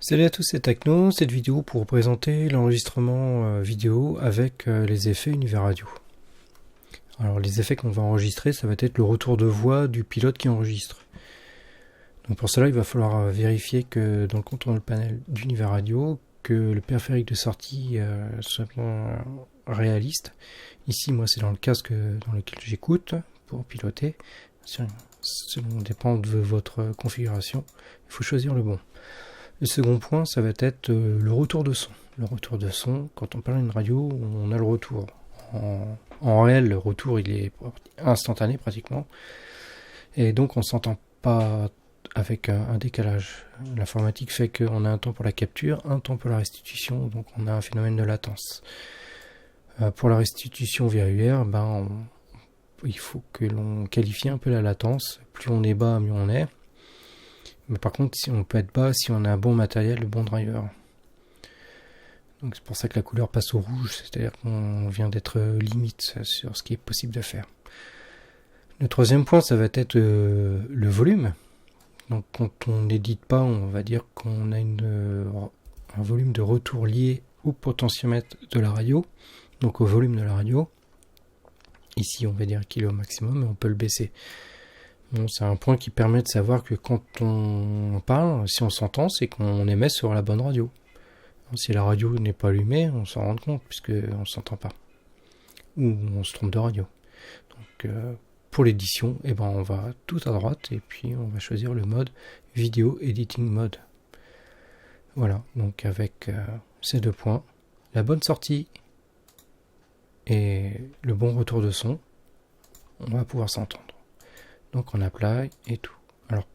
Salut à tous, c'est Techno, cette vidéo pour vous présenter l'enregistrement vidéo avec les effets Univers Radio. Alors les effets qu'on va enregistrer, ça va être le retour de voix du pilote qui enregistre. Donc pour cela, il va falloir vérifier que dans le contrôle panel d'Univers Radio, que le périphérique de sortie soit bien réaliste. Ici, moi, c'est dans le casque dans lequel j'écoute pour piloter. Selon dépend de votre configuration, il faut choisir le bon. Le second point, ça va être le retour de son. Le retour de son, quand on parle d'une radio, on a le retour. En réel, le retour, il est instantané pratiquement. Et donc, on ne s'entend pas avec un décalage. L'informatique fait qu'on a un temps pour la capture, un temps pour la restitution, donc on a un phénomène de latence. Pour la restitution via UR, il faut que l'on qualifie un peu la latence. Plus on est bas, mieux on est. Mais par contre, si on peut être bas si on a un bon matériel, le bon driver. Donc c'est pour ça que la couleur passe au rouge, c'est-à-dire qu'on vient d'être limite sur ce qui est possible de faire. Le troisième point, ça va être le volume. Donc quand on n'édite pas, on va dire qu'on a un volume de retour lié au potentiomètre de la radio, donc au volume de la radio. Ici, on va dire qu'il est au maximum, mais on peut le baisser. Bon, c'est un point qui permet de savoir que quand on parle, si on s'entend, c'est qu'on émet sur la bonne radio. Si la radio n'est pas allumée, on s'en rend compte puisqu'on ne s'entend pas. Ou on se trompe de radio. Donc pour l'édition, on va tout à droite et puis on va choisir le mode Video Editing Mode. Voilà, donc avec ces deux points, la bonne sortie et le bon retour de son, on va pouvoir s'entendre. Donc on apply et tout. Alors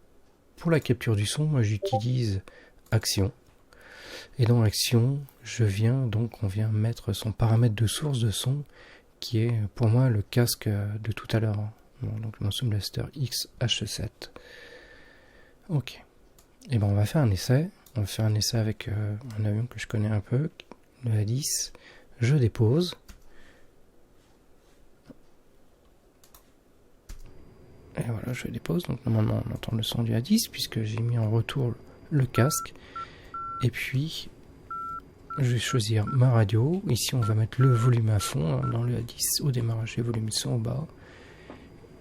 pour la capture du son, moi j'utilise Action. Et dans Action, on vient mettre son paramètre de source de son qui est pour moi le casque de tout à l'heure. Donc mon Sound Blaster XH7. Ok. Et on va faire un essai. On va faire un essai avec un avion que je connais un peu, le A10. Je dépose. Et voilà, je dépose. Donc normalement, on entend le son du A10 puisque j'ai mis en retour le casque. Et puis, je vais choisir ma radio. Ici, on va mettre le volume à fond dans le A10. Au démarrage, les volumes sont au bas.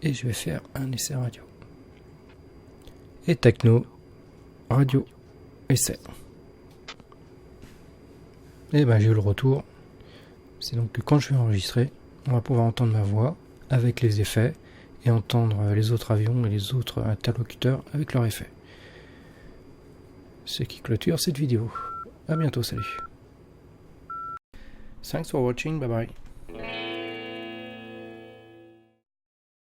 Et je vais faire un essai radio. Et Techno, radio, essai. Et j'ai eu le retour. C'est donc que quand je vais enregistrer, on va pouvoir entendre ma voix avec les effets et entendre les autres avions et les autres interlocuteurs avec leurs effets. Ce qui clôture cette vidéo. A bientôt, salut. Thanks for watching, bye bye.